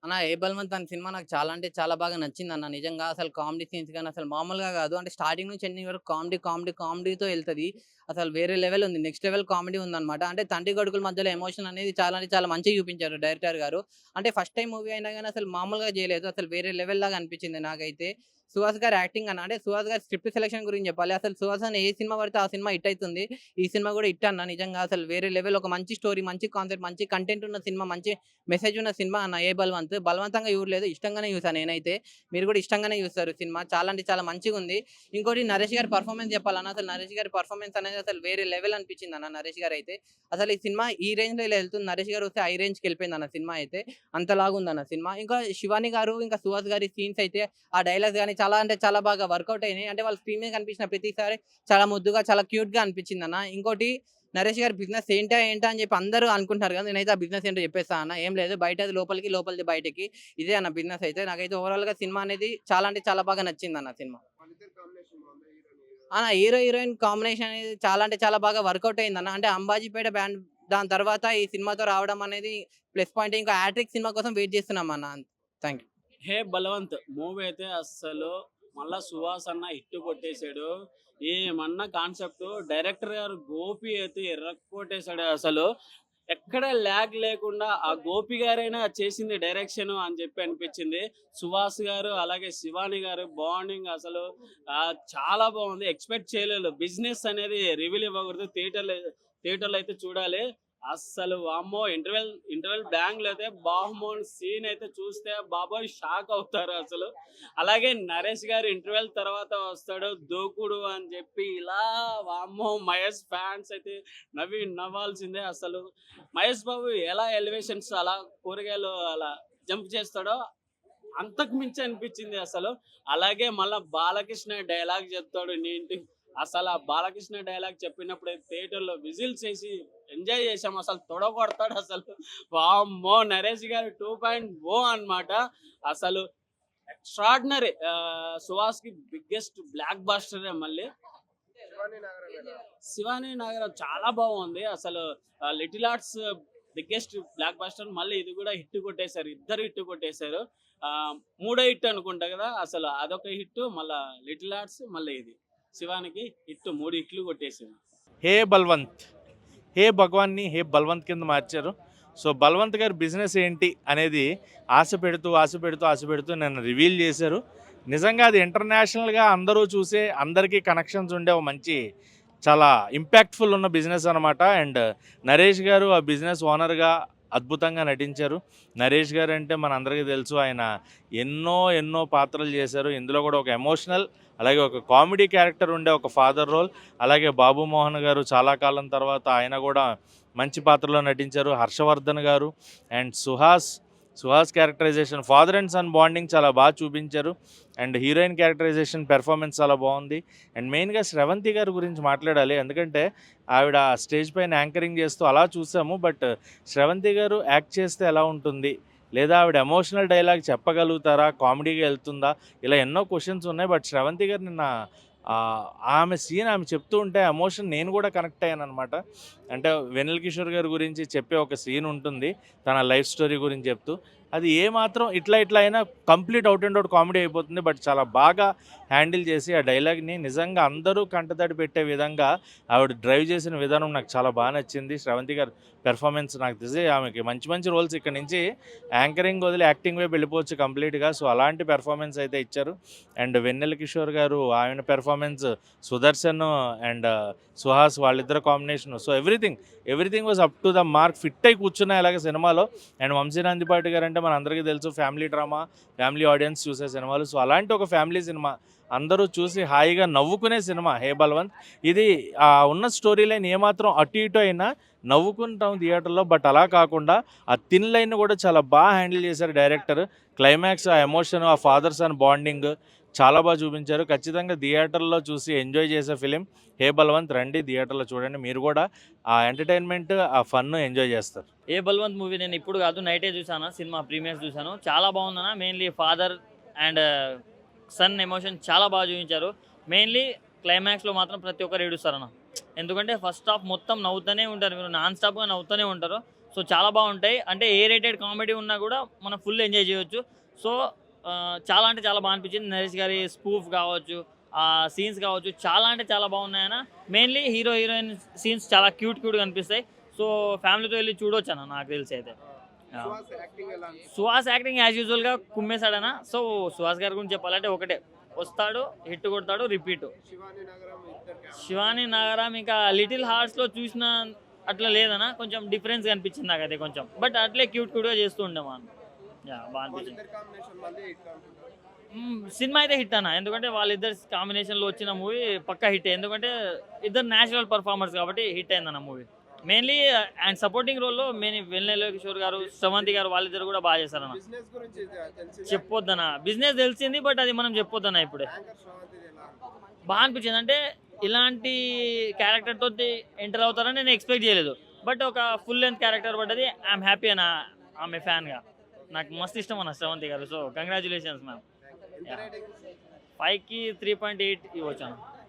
అన్న 'ఏ బల్వంత్' అనే సినిమా నాకు చాలా అంటే చాలా బాగా నచ్చిందన్న. నిజంగా అసలు కామెడీ సీన్స్ గాని అసలు మామూలుగా గాదు. అంటే స్టార్టింగ్ నుంచి ఎండింగ్ వరకు కామెడీతో ఎళ్తది. అసలు వేరే లెవెల్ ఉంది. నెక్స్ట్ లెవెల్ కామెడీ ఉందన్నమాట. అంటే తండ్రి కొడుకుల మధ్యలో ఎమోషన్ అనేది చాలా అంటే చాలా మంచిగా చూపించారు డైరెక్టర్ గారు. అంటే ఫస్ట్ టైమ్ మూవీ అయినా గాని అసలు మామూలుగా జేయలేదు. అసలు వేరే లెవెల్ లాగా అనిపించింది నాకైతే. సుహాస్ గారి యాక్టింగ్ అన్న. అంటే సుహాస్ గారి స్క్రిప్ట్ సెలక్షన్ గురించి చెప్పాలి. అసలు సుహాస్ అన్న ఏ సినిమా పడితే ఆ సినిమా హిట్ అయితుంది. ఈ సినిమా గూడా హిట్ అన్న. నిజంగా అసలు వేరే లెవెల్ ఒక మంచి స్టోరీ, మంచి కాన్సెప్ట్, మంచి కంటెంట్ ఉన్న సినిమా, మంచి మెసేజ్ ఉన్న సినిమా అన్న 'ఏ బల్వంత్'. బలవంతంగా చూడలేదు. ఇష్టంగానే చూసా నేనైతే. మీరు కూడా ఇష్టంగానే చూస్తారు సినిమా. చాలా అంటే చాలా మంచిగుంది. ఇంకోటి నరేష్ గారి పెర్ఫార్మన్స్ చెప్పాలన్న. అసలు నరేష్ గారి పెర్ఫార్మన్స్ అనేది అసలు వేరే లెవెల్ అనిపించిందన్న నరేష్ గారైతే. అసలు ఈ సినిమా ఈ రేంజ్‌లో ఇలా ఎళ్తుంది. నరేష్ గారు వస్తే హై రేంజ్‌కెళ్ళిపోయిందన్న సినిమా అయితే. అంతలాగుందన్న సినిమా. ఇంకా శివాని గారు, ఇంకా సుహాస్ గారి సీన్స్ అయితే ఆ డైలాగ్స్ గాని చాలా అంటే చాలా బాగా వర్కౌట్ అయినాయి. అంటే వాళ్ళు స్క్రీన్ మీద కనిపించిన ప్రతిసారి చాలా ముద్దుగా, చాలా క్యూట్‌గా అనిపించిందన్న. ఇంకోటి నరేష్ గారి బిజినెస్ ఏంటా? ఏంటా? అని చెప్పి అందరూ అనుకుంటున్నారు కదా! నేనైతే ఆ బిజినెస్ ఏంటో చెప్పేస్తా అన్న. ఏం లేదు బయటది లోపలికి, లోపలిది బయటకి. ఇదే అన్న బిజినెస్ అయితే. నాకైతే ఓవరాల్‌గా సినిమా అనేది చాలా అంటే చాలా బాగా నచ్చిందన్న సినిమా. వాళ్ళిద్దరి కాంబినేషన్ బాగుందా హీరోయిన్? ఆ! హీరో, హీరోయిన్ కాంబినేషన్ అనేది చాలా అంటే చాలా బాగా వర్కౌట్ అయిందన్న. అంటే 'అంబాజీపేట' బ్యాండ్ దాని తర్వాత ఈ సినిమాతో రావడం అనేది ప్లస్ పాయింట్. ఇంకా 'హ్యాట్రిక్' సినిమా కోసం వెయిట్ చేస్తున్నామన్న. Thank you. Hey Balwanth movie అయితే అస్సలు మళ్ళా సుహాస్ అన్న హిట్ కొట్టేశాడు. ఏమన్నా కాన్సెప్ట్ డైరెక్టర్ గారు గోపి అయితే ఎర్రకొట్టేశాడు అసలు. ఎక్కడ ల్యాగ్ లేకుండా ఆ గోపి గారైనా చేసింది డైరెక్షన్ అని చెప్పి అనిపించింది. సుహాస్ గారు అలాగే శివాని గారు బాండింగ్ అసలు చాలా బాగుంది. ఎక్స్పెక్ట్ చేయలేదు. బిజినెస్ అనేది రివీల్ ఇవ్వకూడదు. థియేటర్లో అయితే చూడాలి. అస్సలు వామ్మో! ఇంటర్వెల్ ఇంటర్వెల్ బ్యాంగ్‌లో అయితే 'బాహుబలి' సీన్ అయితే చూస్తే బాబోయ్! షాక్ అవుతారు అసలు. అలాగే నరేష్ గారు ఇంటర్వెల్ తర్వాత వస్తాడు దూకుడు అని చెప్పి ఇలా వామ్మో! మహేష్ ఫ్యాన్స్ అయితే నవ్వాల్సిందే అసలు. మహేష్ బాబు ఎలా ఎలివేషన్స్ అలా కూరగాయలు అలా జంప్ చేస్తాడో అంతకు మించి అనిపించింది అసలు. అలాగే మళ్ళా బాలకృష్ణ డైలాగ్ చెప్తాడు నీంటి అసలు ఆ బాలకృష్ణ డైలాగ్ చెప్పినప్పుడు థియేటర్‌లో విజిల్స్ ఏసి ఎంజాయ్ చేసాం. అసలు తొడగొడతాడు అసలు. వామ్మో! నరేష్ గారు 2.0 అన్నమాట. అసలు ఎక్స్ట్రార్డినరీ 'సుహాస్‌కి' బిగ్గెస్ట్ బ్లాక్ బస్టరే మళ్ళీ. శివాని నాగరాజు ఎలా? 'శివాని నాగరాజ్' చాలా బాగుంది. అసలు 'little arts' biggest block buster మళ్ళీ ఇది కూడా హిట్ కొట్టేశారు. ఇద్దరు హిట్ కొట్టేశారు. మూడో హిట్ అనుకుంటా కదా! అసలు అదొక హిట్ మళ్ళా 'లిటిల్ ఆర్ట్స్' మళ్ళీ ఇది. 'శివానికి' హిట్ 3 హిట్లు కొట్టేసింది. హే బల్వంత్, హే భగవాన్‌ని హే బల్వంత్ కింద మార్చారు. సో, బల్వంత్ గారి బిజినెస్ ఏంటి అనేది ఆశ పెడుతూ నన్ను రివీల్ చేశారు. నిజంగా అది ఇంటర్నేషనల్‌గా అందరూ చూసే, అందరికీ కనెక్షన్స్ ఉండే ఒక మంచి చాలా ఇంపాక్ట్‌ఫుల్ ఉన్న బిజినెస్ అనమాట. అండ్ నరేష్ గారు ఆ బిజినెస్ ఓనర్‌గా అద్భుతంగా నటించారు. నరేష్ గారు అంటే మనందరికీ తెలుసు. ఆయన ఎన్నో పాత్రలు చేశారు. ఇందులో కూడా ఒక ఎమోషనల్, అలాగే ఒక కామెడీ క్యారెక్టర్ ఉండే ఒక ఫాదర్ రోల్. అలాగే బాబు మోహన్ గారు చాలా కాలం తర్వాత ఆయన కూడా మంచి పాత్రలో నటించారు. హర్షవర్ధన్ గారు and Suhas characterisation, father and son bonding చాలా బాగా చూపించారు. అండ్ హీరోయిన్ క్యారెక్టరైజేషన్ పెర్ఫార్మెన్స్ చాలా బాగుంది. అండ్ మెయిన్గా శ్రవంతి గారి గురించి మాట్లాడాలి. ఎందుకంటే ఆవిడ స్టేజ్ పైన యాంకరింగ్ చేస్తూ అలా చూసాము. బట్ శ్రవంతి గారు యాక్ట్ చేస్తే ఎలా ఉంటుంది, లేదా ఆవిడ ఎమోషనల్ డైలాగ్ చెప్పగలుగుతారా, కామెడీగా వెళ్తుందా, ఇలా ఎన్నో క్వశ్చన్స్ ఉన్నాయి. బట్ శ్రవంతి గారు నిన్న ఆమె సీన్ ఆమె చెప్తూ ఉంటే ఎమోషన్ నేను కూడా కనెక్ట్ అయ్యాను అనమాట. అంటే వెన్నెల కిషోర్ గారి గురించి చెప్పే ఒక సీన్ ఉంటుంది, తన లైఫ్ స్టోరీ గురించి చెప్తూ. అది ఏమాత్రం ఇట్లా అయినా complete out and out comedy అయిపోతుంది. బట్ చాలా బాగా హ్యాండిల్ చేసి ఆ డైలాగ్ని నిజంగా అందరూ కంటతడి పెట్టే విధంగా ఆవిడ డ్రైవ్ చేసిన విధానం నాకు చాలా బాగా నచ్చింది. శ్రవంతి గారు పెర్ఫార్మెన్స్ నాకు తెలిసి ఆమెకి మంచి రోల్స్ ఇక్కడ నుంచి యాంకరింగ్ వదిలి యాక్టింగ్ వైపు వెళ్ళిపోవచ్చు కంప్లీట్గా. సో అలాంటి పెర్ఫార్మెన్స్ అయితే ఇచ్చారు. అండ్ వెన్నెల కిషోర్ గారు ఆయన పెర్ఫార్మెన్స్, సుదర్శన్ అండ్ సుహాస్ వాళ్ళిద్దరు combination. So everything was up to the mark. Fit అయి కూర్చున్నాయి అలాగే సినిమాలో. అండ్ వంశీనందిపాటి గారు అంటే మన అందరికీ తెలుసు, ఫ్యామిలీ డ్రామా, ఫ్యామిలీ ఆడియన్స్ చూసే సినిమాలు. సో అలాంటి ఒక ఫ్యామిలీ సినిమా, అందరూ చూసి హాయిగా నవ్వుకునే సినిమా హే బల్వంత్. ఇది ఉన్న స్టోరీ లైన్ ఏమాత్రం అటు ఇటు అయినా నవ్వుకుంటాం థియేటర్లో. బట్ అలా కాకుండా ఆ థిన్ లైన్ కూడా చాలా బాగా హ్యాండిల్ చేశారు డైరెక్టర్. క్లైమాక్స్ ఆ ఎమోషన్, ఆ ఫాదర్ సన్ బాండింగ్ చాలా బాగా చూపించారు. ఖచ్చితంగా థియేటర్లో చూసి ఎంజాయ్ చేసే ఫిలిం హే బల్వంత్. రండి థియేటర్లో చూడండి, మీరు కూడా ఆ ఎంటర్టైన్మెంట్, ఆ ఫన్ ఎంజాయ్ చేస్తారు. ఏ బల్వంత్ మూవీ నేను ఇప్పుడు కాదు నైటే చూసాను. సినిమా ప్రీమియర్స్ చూసాను. చాలా బాగుందన్న. Mainly father and son emotion చాలా బాగా చూపించారు. మెయిన్లీ క్లైమాక్స్లో మాత్రం ప్రతి ఒక్కరు ఏడుస్తారన్న. ఎందుకంటే ఫస్ట్ హాఫ్ మొత్తం నవ్వుతూనే ఉంటారు, మీరు నాన్ స్టాప్గా నవ్వుతూనే ఉంటారు. సో చాలా బాగుంటాయి. అంటే ఏ రేటెడ్ కామెడీ ఉన్నా కూడా మనం ఫుల్ ఎంజాయ్ చేయొచ్చు. సో చాలా అంటే చాలా బాగా అనిపించింది. నరేష్ గారి స్పూఫ్ కావచ్చు, ఆ సీన్స్ కావచ్చు, చాలా అంటే చాలా బాగున్నాయన్న. మెయిన్లీ హీరో హీరోయిన్ సీన్స్ చాలా క్యూట్గా అనిపిస్తాయి. సో ఫ్యామిలీతో వెళ్ళి చూడొచ్చు అన్న, నాకు తెలిసి అయితే. సుహాస్ యాక్టింగ్ ఎలా అనిపించింది? సుహాస్ యాక్టింగ్ యాజ్ యూజువల్గా కుమ్మేశాడనా. సో సుహాస్ గారి గురించి చెప్పాలంటే ఒకటే, వస్తాడు, హిట్ కొడతాడు, రిపీట్. శివాని నగరం ఇద్దరు cameo. శివాని నగరం ఇంకా లిటిల్ హార్ట్స్లో చూసిన అట్లా లేదనా, కొంచెం డిఫరెన్స్ కనిపించింది నాకు అయితే కొంచెం. బట్ అట్లే క్యూట్గా చేస్తూ ఉండేవాను. బాగా అనిపించింది. వాళ్ళిద్దరి కాంబినేషన్ మళ్ళీ హిట్ అంటున్నారు. సినిమా అయితే హిట్ అన్న, ఎందుకంటే వాళ్ళిద్దరు కాంబినేషన్లో వచ్చిన మూవీ పక్కా హిట్. ఎందుకంటే ఇద్దరు న్యాచురల్ పర్ఫార్మర్స్ కాబట్టి హిట్ అయిందన్న మూవీ. మెయిన్లీ అండ్ సపోర్టింగ్ రోల్లో వెన్నెల కిషోర్ గారు, శ్రవంతి గారు వాళ్ళిద్దరు కూడా బాగా చేశారన్న. బిజినెస్ గురించి తెలిసింది. చెప్పొద్దన్న, బిజినెస్ తెలిసింది బట్ అది మనం చెప్పొద్దన్న ఇప్పుడే. యాంకర్ శ్రవంతిది ఎలా అనిపించింది? బాగా అనిపించింది. అంటే ఇలాంటి క్యారెక్టర్ తోటి ఎంటర్ అవుతారని నేను ఎక్స్పెక్ట్ చేయలేదు. బట్ ఒక ఫుల్ లెంత్ క్యారెక్టర్ పడ్డది. ఐఎమ్ హ్యాపీ అన్న, ఆమె ఫ్యాన్గా. నాకు మస్తు ఇష్టం అన్న శ్రవంతి గారు. So congratulations ma'am. ఎంత రేటింగ్? 5కి 3.8 ఇవ్వచ్చు అన్న.